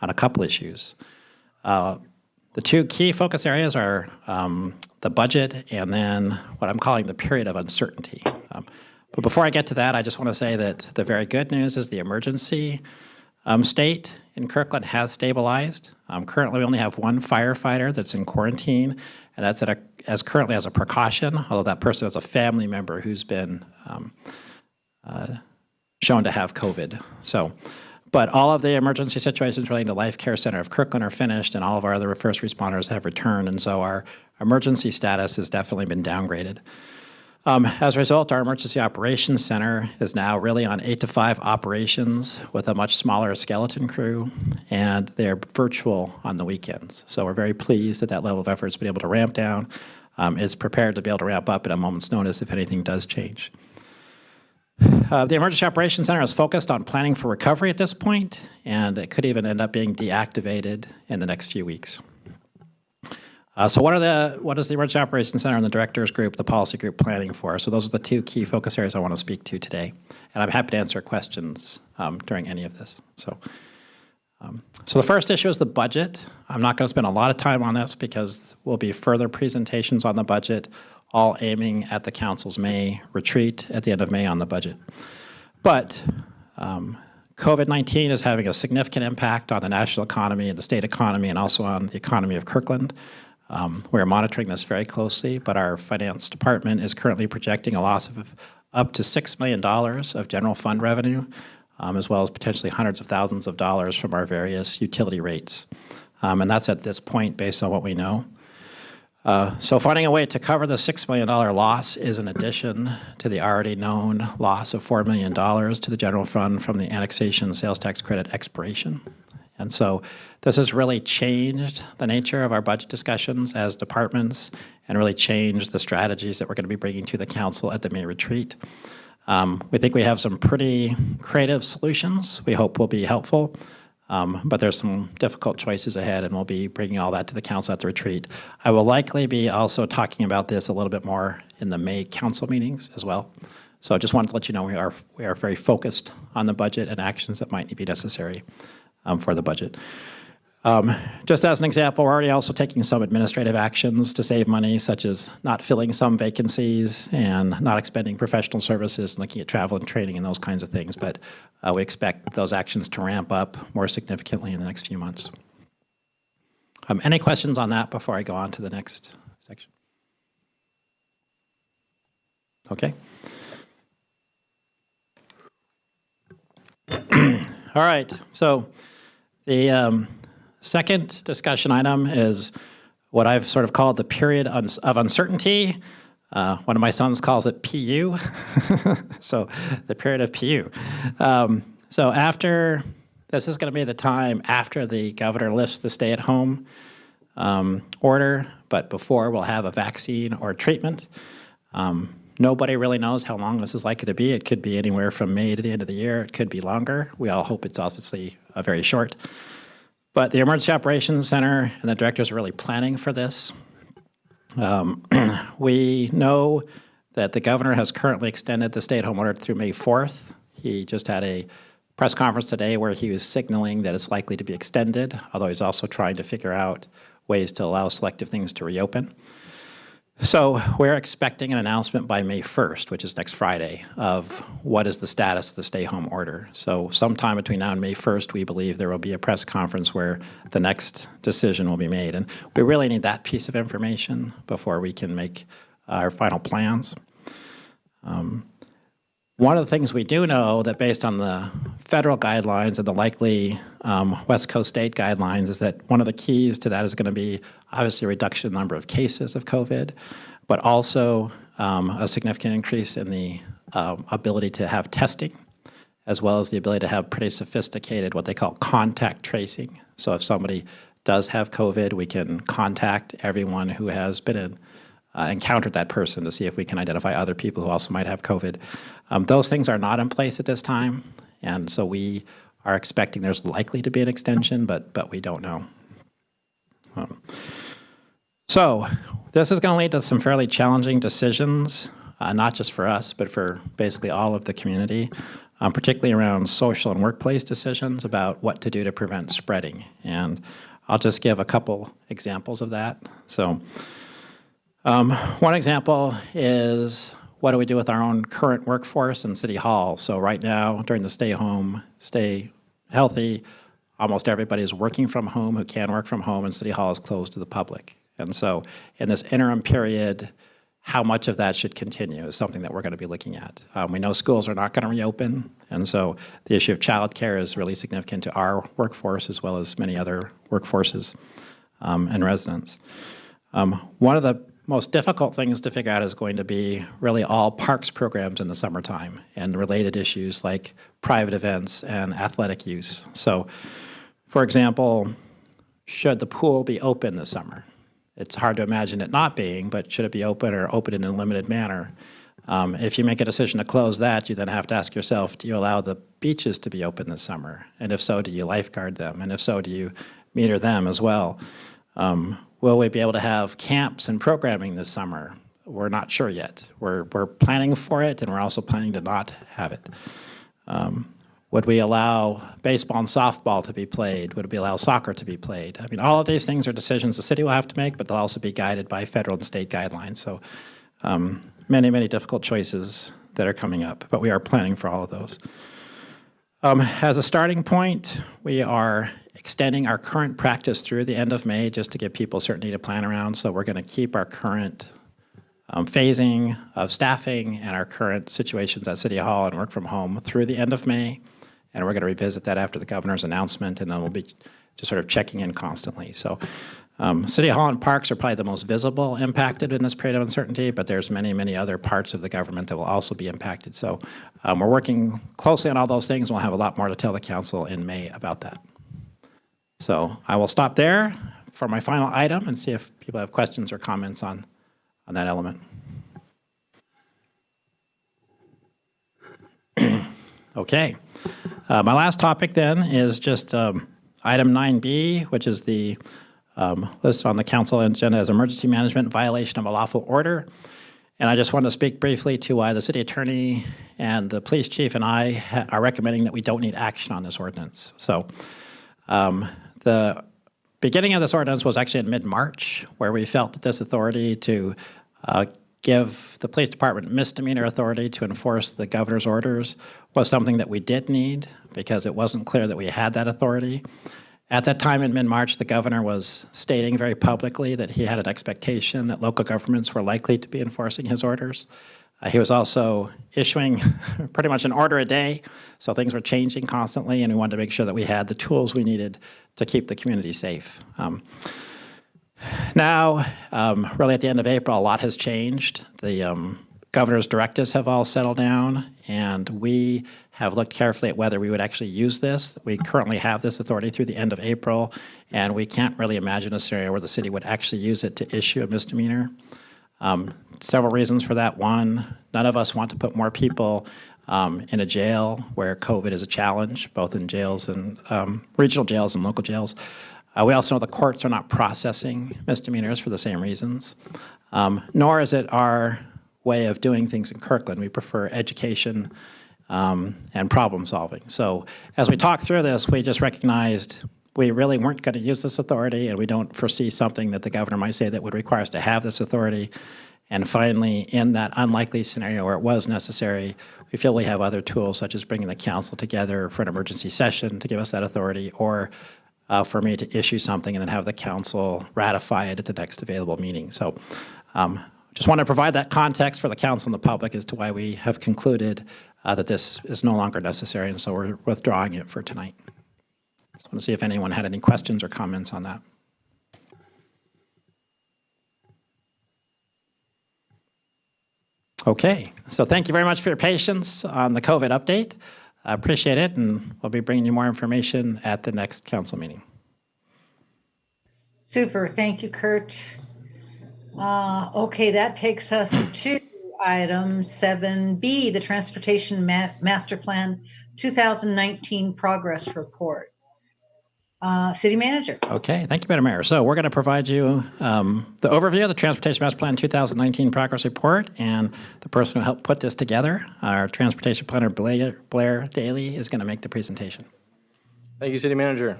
on a couple issues. The two key focus areas are the budget and then what I'm calling the period of uncertainty. But before I get to that, I just want to say that the very good news is the emergency state in Kirkland has stabilized. Currently, we only have one firefighter that's in quarantine, and that's currently as a precaution, although that person is a family member who's been shown to have COVID. But all of the emergency situations relating to Life Care Center of Kirkland are finished, and all of our other first responders have returned, and so our emergency status has definitely been downgraded. As a result, our Emergency Operations Center is now really on 8 to 5 operations with a much smaller skeleton crew, and they're virtual on the weekends. So we're very pleased that that level of effort has been able to ramp down. It's prepared to be able to ramp up at a moment's notice if anything does change. The Emergency Operations Center is focused on planning for recovery at this point, and it could even end up being deactivated in the next few weeks. So what is the Emergency Operations Center and the Directors Group, the Policy Group planning for? So those are the two key focus areas I want to speak to today. And I'm happy to answer questions during any of this. So the first issue is the budget. I'm not going to spend a lot of time on this because will be further presentations on the budget, all aiming at the Council's May retreat at the end of May on the budget. But COVID-19 is having a significant impact on the national economy and the state economy and also on the economy of Kirkland. We're monitoring this very closely, but our finance department is currently projecting a loss of up to $6 million of general fund revenue, as well as potentially hundreds of thousands of dollars from our various utility rates. And that's at this point based on what we know. So finding a way to cover the $6 million loss is in addition to the already known loss of $4 million to the general fund from the annexation sales tax credit expiration. And so this has really changed the nature of our budget discussions as departments and really changed the strategies that we're going to be bringing to the Council at the May retreat. We think we have some pretty creative solutions we hope will be helpful, but there's some difficult choices ahead, and we'll be bringing all that to the Council at the retreat. I will likely be also talking about this a little bit more in the May Council meetings as well. So I just wanted to let you know we are very focused on the budget and actions that might be necessary for the budget. Just as an example, we're already also taking some administrative actions to save money, such as not filling some vacancies and not expending professional services and looking at travel and training and those kinds of things. But we expect those actions to ramp up more significantly in the next few months. Any questions on that before I go on to the next section? Okay. All right. So the second discussion item is what I've sort of called the period of uncertainty. One of my sons calls it PU, so the period of PU. So after, this is going to be the time after the governor lifts the stay-at-home order, but before we'll have a vaccine or treatment. Nobody really knows how long this is likely to be. It could be anywhere from May to the end of the year. It could be longer. We all hope it's obviously very short. But the Emergency Operations Center and the directors are really planning for this. We know that the governor has currently extended the stay-at-home order through May 4th. He just had a press conference today where he was signaling that it's likely to be extended, although he's also trying to figure out ways to allow selective things to reopen. So we're expecting an announcement by May 1st, which is next Friday, of what is the status of the stay-home order. So sometime between now and May 1st, we believe there will be a press conference where the next decision will be made. And we really need that piece of information before we can make our final plans. One of the things we do know that based on the federal guidelines and the likely West Coast state guidelines is that one of the keys to that is going to be obviously a reduction in the number of cases of COVID, but also a significant increase in the ability to have testing, as well as the ability to have pretty sophisticated what they call contact tracing. So if somebody does have COVID, we can contact everyone who has been encountered that person to see if we can identify other people who also might have COVID. Those things are not in place at this time, and so we are expecting there's likely to be an extension, but we don't know. So this is going to lead to some fairly challenging decisions, not just for us, but for basically all of the community. particularly around social and workplace decisions about what to do to prevent spreading. And I'll just give a couple examples of that. So one example is, what do we do with our own current workforce in City Hall? So right now, during the stay home, stay healthy, almost everybody is working from home who can work from home, and City Hall is closed to the public. And so in this interim period, how much of that should continue is something that we're going to be looking at. We know schools are not going to reopen, and so the issue of childcare is really significant to our workforce as well as many other workforces and residents. One of the most difficult things to figure out is going to be really all parks programs in the summertime and related issues like private events and athletic use. So, for example, should the pool be open this summer? It's hard to imagine it not being, but should it be open or open in a limited manner? If you make a decision to close that, you then have to ask yourself, do you allow the beaches to be open this summer? And if so, do you lifeguard them? And if so, do you meter them as well? Will we be able to have camps and programming this summer? We're not sure yet. We're planning for it, and we're also planning to not have it. Would we allow baseball and softball to be played? Would we allow soccer to be played? I mean, all of these things are decisions the city will have to make, but they'll also be guided by federal and state guidelines. So many, many difficult choices that are coming up, but we are planning for all of those. As a starting point, we are extending our current practice through the end of May just to give people certainty to plan around. So we're going to keep our current phasing of staffing and our current situations at City Hall and work from home through the end of May. And we're going to revisit that after the governor's announcement, and then we'll be just sort of checking in constantly. So City Hall and parks are probably the most visible impacted in this period of uncertainty, but there's many, many other parts of the government that will also be impacted. So we're working closely on all those things. We'll have a lot more to tell the council in May about that. So I will stop there for my final item and see if people have questions or comments on that element. Okay. My last topic then is just item 9B, which is the list on the council agenda as emergency management violation of a lawful order. And I just want to speak briefly to why the city attorney and the police chief and I are recommending that we don't need action on this ordinance. So the beginning of this ordinance was actually in mid-March, where we felt that this authority to give the police department misdemeanor authority to enforce the governor's orders was something that we did need because it wasn't clear that we had that authority. At that time in mid-March, the governor was stating very publicly that he had an expectation that local governments were likely to be enforcing his orders. He was also issuing pretty much an order a day, so things were changing constantly, and we wanted to make sure that we had the tools we needed to keep the community safe. Now, really at the end of April, a lot has changed. The governor's directives have all settled down, and we have looked carefully at whether we would actually use this. We currently have this authority through the end of April, and we can't really imagine a scenario where the city would actually use it to issue a misdemeanor. Several reasons for that. One, none of us want to put more people in a jail where COVID is a challenge, both in jails and regional jails and local jails. We also know the courts are not processing misdemeanors for the same reasons, nor is it our way of doing things in Kirkland. We prefer education and problem solving. So as we talked through this, we just recognized we really weren't going to use this authority, and we don't foresee something that the governor might say that would require us to have this authority. And finally, in that unlikely scenario where it was necessary, we feel we have other tools, such as bringing the council together for an emergency session to give us that authority, or for me to issue something and then have the council ratify it at the next available meeting. So just want to provide that context for the council and the public as to why we have concluded that this is no longer necessary, and so we're withdrawing it for tonight. Just want to see if anyone had any questions or comments on that. Okay, so thank you very much for your patience on the COVID update. I appreciate it, and we'll be bringing you more information at the next council meeting. Super, thank you, Kurt. Okay, that takes us to item 7B, the Transportation Master Plan 2019 Progress Report. City Manager. Okay, thank you, Madam Mayor. So we're going to provide you the overview of the Transportation Master Plan 2019 Progress Report, and the person who helped put this together, our Transportation Planner Blair Daly, is going to make the presentation. Thank you, City Manager.